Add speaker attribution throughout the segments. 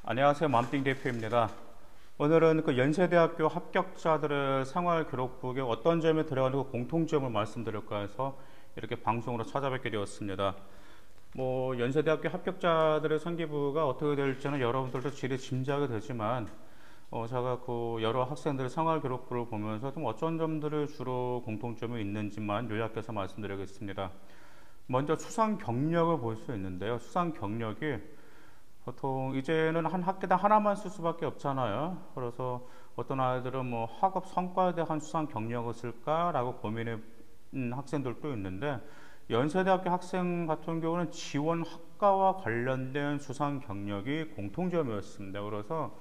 Speaker 1: 안녕하세요. 맘띵 대표입니다. 오늘은 연세대학교 합격자들의 생활기록부에 어떤 점이 들어가는 공통점을 말씀드릴까 해서 이렇게 방송으로 찾아뵙게 되었습니다. 연세대학교 합격자들의 생기부가 어떻게 될지는 여러분들도 지리 짐작이 되지만 제가 여러 학생들의 생활기록부를 보면서 좀 어떤 점들이 주로 공통점이 있는지만 요약해서 말씀드리겠습니다. 먼저 수상 경력을 볼 수 있는데요. 수상 경력이 보통 이제는 한 학기당 하나만 쓸 수밖에 없잖아요. 그래서 어떤 아이들은 학업 성과에 대한 수상 경력을 쓸까라고 고민하는 학생들도 있는데, 연세대학교 학생 같은 경우는 지원 학과와 관련된 수상 경력이 공통점이었습니다. 그래서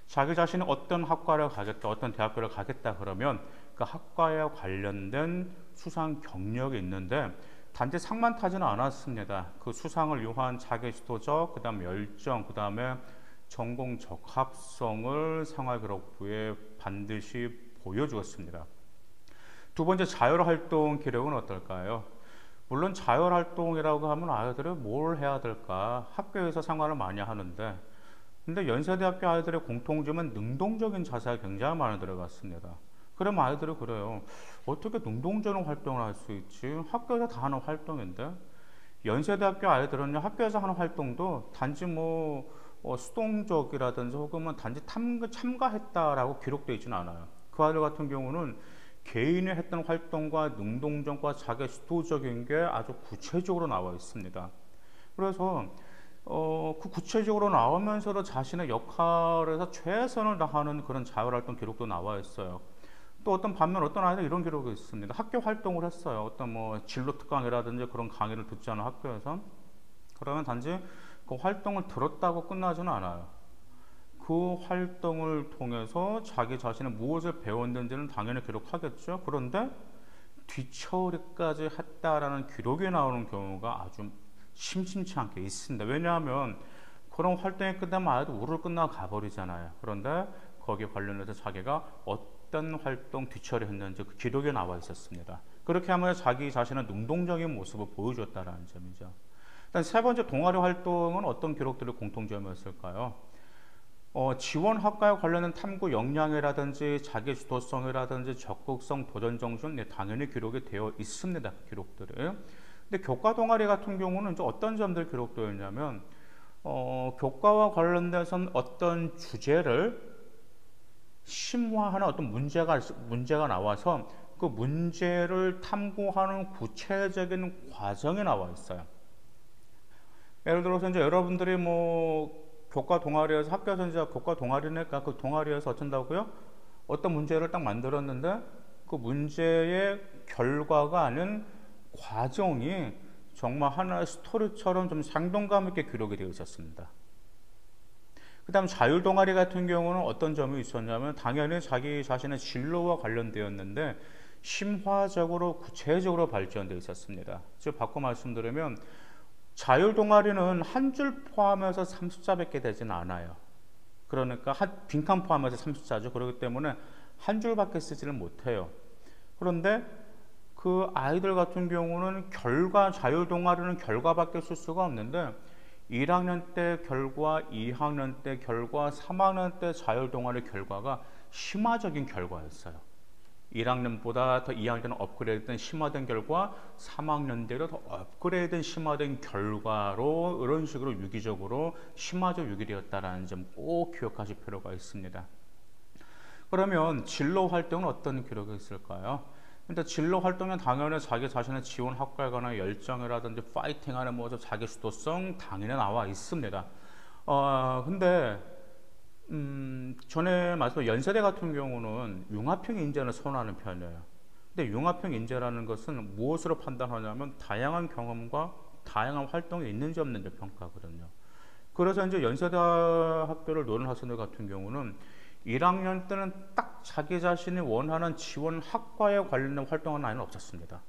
Speaker 1: 자기 자신이 어떤 학과를 가겠다, 어떤 대학교를 가겠다 그러면 그 학과에 관련된 수상 경력이 있는데, 단지 상만 타지는 않았습니다. 그 수상을 위한 자기주도적, 그 다음에 열정, 그 다음에 전공 적합성을 생활기록부에 반드시 보여주었습니다. 두 번째, 자율활동 기록은 어떨까요? 물론 자율활동이라고 하면 아이들이 뭘 해야 될까? 학교에서 생활을 많이 하는데, 근데 연세대학교 아이들의 공통점은 능동적인 자세가 굉장히 많이 들어갔습니다. 그럼 아이들이 그래요. 어떻게 능동적인 활동을 할 수 있지? 학교에서 다 하는 활동인데? 연세대학교 아이들은요, 학교에서 하는 활동도 단지 수동적이라든지 혹은 단지 참가했다라고 기록되어 있지는 않아요. 그 아이들 같은 경우는 개인이 했던 활동과 능동적과 자기 주도적인 게 아주 구체적으로 나와 있습니다. 그래서 그 구체적으로 나오면서도 자신의 역할에서 최선을 다하는 그런 자율활동 기록도 나와 있어요. 또 반면 어떤 아이들 이런 기록이 있습니다. 학교 활동을 했어요. 어떤 진로 특강이라든지 그런 강의를 듣잖아요, 학교에서. 그러면 단지 그 활동을 들었다고 끝나지는 않아요. 그 활동을 통해서 자기 자신이 무엇을 배웠는지는 당연히 기록하겠죠. 그런데 뒤처리까지 했다라는 기록이 나오는 경우가 아주 심심치 않게 있습니다. 왜냐하면 그런 활동이 끝나면 아이도 우르르 끝나고 가버리잖아요. 그런데 거기에 관련해서 자기가 어떤 활동 뒤처리했는지 그 기록에 나와 있었습니다. 그렇게 하면서 자기 자신의 능동적인 모습을 보여줬다는 점이죠. 일단 세 번째, 동아리 활동은 어떤 기록들이 공통점이었을까요? 지원 학과에 관련된 탐구 역량이라든지 자기 주도성이라든지 적극성, 도전 정신, 당연히 기록이 되어 있습니다. 그 기록들이. 근데 교과 동아리 같은 경우는 이제 어떤 점들이 기록되어 있냐면, 교과와 관련돼서는 어떤 주제를 심화하는 어떤 문제가 나와서 그 문제를 탐구하는 구체적인 과정이 나와 있어요. 예를 들어서 이제 여러분들이 교과 동아리에서 학교에서 이제 교과 동아리니까 그 동아리에서 어쩐다고요? 어떤 문제를 딱 만들었는데 그 문제의 결과가 아닌 과정이 정말 하나의 스토리처럼 좀 생동감 있게 기록이 되어 있었습니다. 그 다음 자율 동아리 같은 경우는 어떤 점이 있었냐면, 당연히 자기 자신의 진로와 관련되었는데 심화적으로 구체적으로 발전되어 있었습니다. 즉 바꿔 말씀드리면, 자율 동아리는 한 줄 포함해서 30자밖에 되지는 않아요. 그러니까 빈칸 포함해서 30자죠. 그렇기 때문에 한 줄밖에 쓰지를 못해요. 그런데 그 아이들 같은 경우는 자율 동아리는 결과밖에 쓸 수가 없는데 1학년 때 결과, 2학년 때 결과, 3학년 때 자율 동아리 결과가 심화적인 결과였어요. 1학년보다 더 2학년은 업그레이드된 심화된 결과, 3학년대로 더 업그레이드된 심화된 결과로 이런 식으로 유기적으로 심화적 유기되었다는 점 꼭 기억하실 필요가 있습니다. 그러면 진로 활동은 어떤 기록이 있을까요? 근데 진로 활동은 당연히 자기 자신의 지원 학과에 관한 열정이라든지 파이팅하는 모습, 자기 주도성 당연히 나와 있습니다. 근데 전에 말씀드린 연세대 같은 경우는 융합형 인재를 선호하는 편이에요. 근데 융합형 인재라는 것은 무엇으로 판단하냐면 다양한 경험과 다양한 활동이 있는지 없는지 평가하거든요. 그래서 이제 연세대 학교를 노는 학생들 같은 경우는 1학년 때는 딱 자기 자신이 원하는 지원 학과에 관련된 활동은 아예 없었습니다.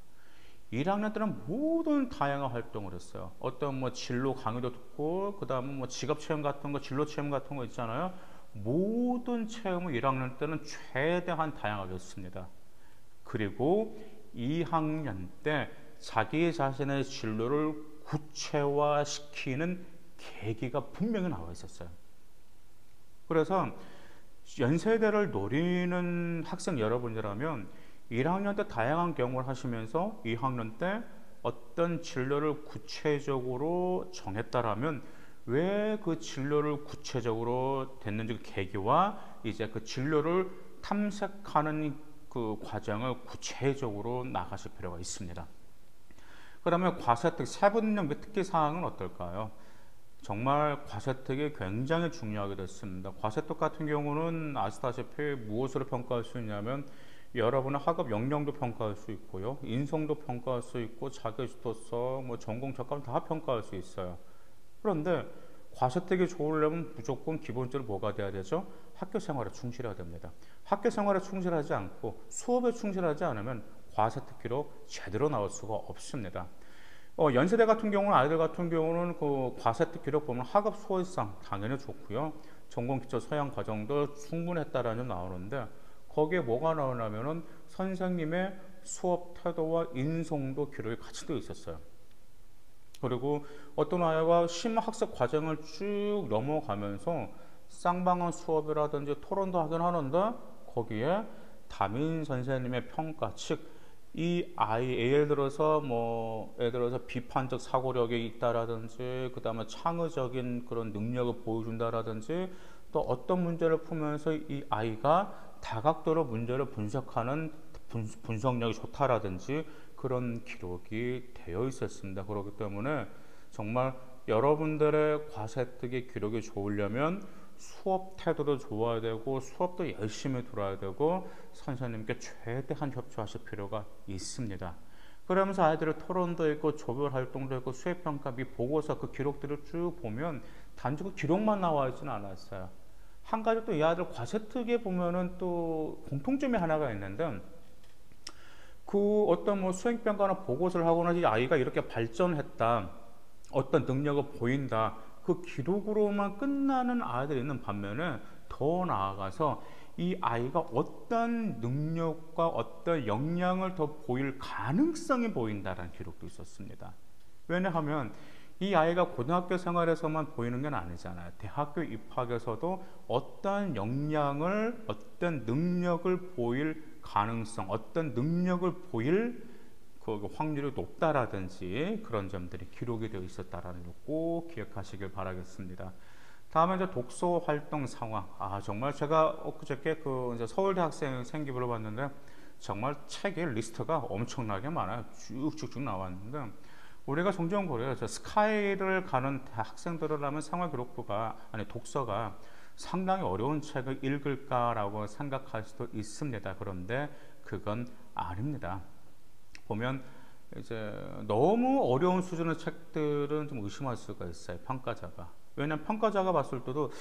Speaker 1: 1학년 때는 모든 다양한 활동을 했어요. 어떤 진로 강의도 듣고, 그 다음에 직업 체험 같은 거, 진로 체험 같은 거 있잖아요. 모든 체험을 1학년 때는 최대한 다양하게 했습니다. 그리고 2학년 때 자기 자신의 진로를 구체화시키는 계기가 분명히 나와 있었어요. 그래서 연세대를 노리는 학생 여러분이라면 1학년 때 다양한 경험을 하시면서 2학년 때 어떤 진로를 구체적으로 정했다라면 왜 그 진로를 구체적으로 됐는지 그 계기와 이제 그 진로를 탐색하는 그 과정을 구체적으로 나가실 필요가 있습니다. 그러면 과세특 세분명 및 특기 사항은 어떨까요? 정말 과세특이 굉장히 중요하게 됐습니다. 과세특 같은 경우는 아시다시피 무엇으로 평가할 수 있냐면 여러분의 학업 역량도 평가할 수 있고요, 인성도 평가할 수 있고, 자기주도서, 뭐 전공 적합 다 평가할 수 있어요. 그런데 과세특이 좋으려면 무조건 기본적으로 뭐가 돼야 되죠? 학교 생활에 충실해야 됩니다. 학교 생활에 충실하지 않고 수업에 충실하지 않으면 과세특기로 제대로 나올 수가 없습니다. 연세대 같은 경우는 아이들 같은 경우는 그 과세특 기록 보면 학업 소홀성 당연히 좋고요, 전공 기초 서양 과정도 충분했다라는 나오는데 거기에 뭐가 나오냐면은 선생님의 수업 태도와 인성도 기록이 같이 되어 있었어요. 그리고 어떤 아이가 심학습 과정을 쭉 넘어가면서 쌍방향 수업이라든지 토론도 하긴 하는데 거기에 담임 선생님의 평가, 즉 이 아이 예를 들어서 비판적 사고력이 있다라든지, 그 다음에 창의적인 그런 능력을 보여준다라든지, 또 어떤 문제를 풀면서 이 아이가 다각도로 문제를 분석하는 분석력이 좋다라든지 그런 기록이 되어 있었습니다. 그렇기 때문에 정말 여러분들의 과세특기 기록이 좋으려면 수업 태도도 좋아야 되고 수업도 열심히 들어야 되고 선생님께 최대한 협조하실 필요가 있습니다. 그러면서 아이들의 토론도 있고 조별 활동도 있고 수행평가 및 보고서 그 기록들을 쭉 보면 단지 그 기록만 나와 있지는 않았어요. 한 가지 또 이 아이들 과세특기에 보면은 또 공통점이 하나가 있는데, 그 어떤 뭐 수행평가나 보고서를 하거나 이 아이가 이렇게 발전했다, 어떤 능력을 보인다, 그 기록으로만 끝나는 아이들이 있는 반면에 더 나아가서 이 아이가 어떤 능력과 어떤 역량을 더 보일 가능성이 보인다라는 기록도 있었습니다. 왜냐하면 이 아이가 고등학교 생활에서만 보이는 건 아니잖아요. 대학교 입학에서도 어떤 역량을, 어떤 능력을 보일 가능성, 어떤 능력을 보일 그 확률이 높다라든지 그런 점들이 기록이 되어 있었다라는 거 꼭 기억하시길 바라겠습니다. 다음에 이제 독서 활동 상황. 정말 제가 엊그저께 그 이제 서울대 학생 생기부를 봤는데 정말 책의 리스트가 엄청나게 많아요. 쭉쭉쭉 나왔는데 우리가 종종 그래요. 스카이를 가는 학생들이라면 생활기록부가 독서가 상당히 어려운 책을 읽을까라고 생각할 수도 있습니다. 그런데 그건 아닙니다. 보면 이제 너무 어려운 수준의 책들은 좀 의심할 수가 있어요, 평가자가. 왜냐하면 평가자가 봤을 때도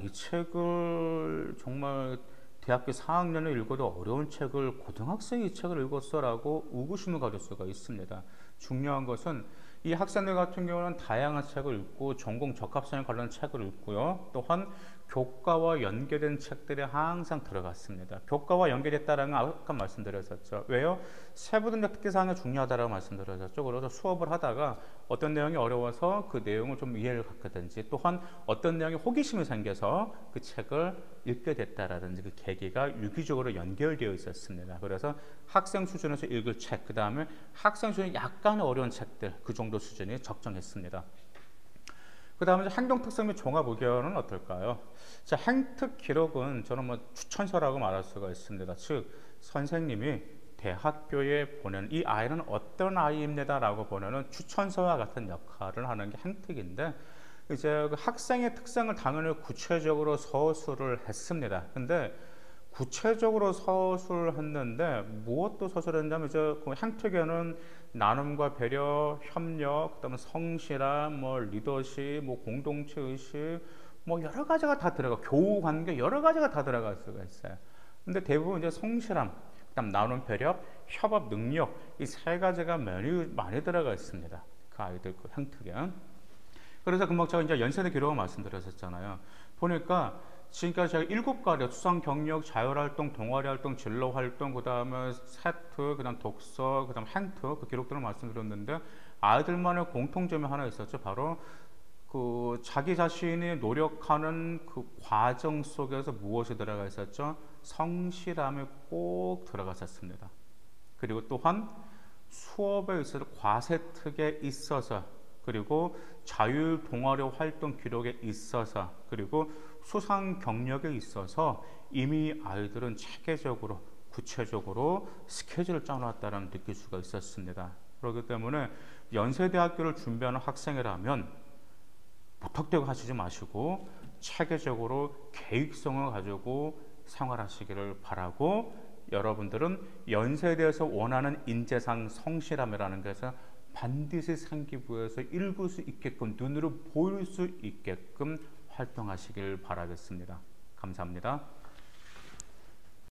Speaker 1: 이 책을 정말 대학교 4학년에 읽어도 어려운 책을 고등학생이 이 책을 읽었어라고 의구심을 가질 수가 있습니다. 중요한 것은 이 학생들 같은 경우는 다양한 책을 읽고 전공 적합성에 관련 책을 읽고요, 또한 교과와 연계된 책들이 항상 들어갔습니다. 교과와 연계됐다는 건 아까 말씀드렸었죠. 왜요? 세부등록 특기사항이 중요하다고 말씀드렸었죠. 그래서 수업을 하다가 어떤 내용이 어려워서 그 내용을 좀 이해를 갖게 또한 어떤 내용에 호기심이 생겨서 그 책을 읽게 됐다라든지 그 계기가 유기적으로 연결되어 있었습니다. 그래서 학생 수준에서 읽을 책, 그 다음에 학생 수준이 약간 어려운 책들, 그 정도 수준이 적정했습니다. 그 다음에 행동 특성 및 종합 의견은 어떨까요? 자, 행특 기록은 저는 추천서라고 말할 수가 있습니다. 즉, 선생님이 대학교에 보내는 이 아이는 어떤 아이입니다라고 보내는 추천서와 같은 역할을 하는 게 행특인데, 이제 그 학생의 특성을 당연히 구체적으로 서술을 했습니다. 근데 구체적으로 서술을 했는데 무엇도 서술했냐면 이제 그 행특에는 나눔과 배려, 협력, 그다음에 성실함, 리더십, 공동체 의식, 여러 가지가 다 들어가, 교우 관계 여러 가지가 다 들어갈 수가 있어요. 근데 대부분 이제 성실함, 그다음 나눔, 배려, 협업 능력, 이 세 가지가 많이 들어가 있습니다. 그 아이들 그 행특에. 그래서 금방 제가 이제 연세대 기록을 말씀드렸었잖아요. 보니까 지금까지 제가 7가지 수상 경력, 자율활동, 동아리활동, 진로활동, 그 다음에 세트, 그 다음 독서, 그 다음 행트 그 기록들을 말씀드렸는데 아이들만의 공통점이 하나 있었죠. 바로 그 자기 자신이 노력하는 그 과정 속에서 무엇이 들어가 있었죠? 성실함이 꼭 들어가 있었습니다. 그리고 또한 수업에 있어서 과세특에 있어서, 그리고 자율 동아리 활동 기록에 있어서, 그리고 수상 경력에 있어서 이미 아이들은 체계적으로 구체적으로 스케줄을 짜놨다는 느낄 수가 있었습니다. 그렇기 때문에 연세대학교를 준비하는 학생이라면 무턱대고 하시지 마시고 체계적으로 계획성을 가지고 생활하시기를 바라고, 여러분들은 연세대에서 원하는 인재상 성실함이라는 것을 반드시 상기부여에서 읽을 수 있게끔, 눈으로 보일 수 있게끔 활동하시길 바라겠습니다. 감사합니다.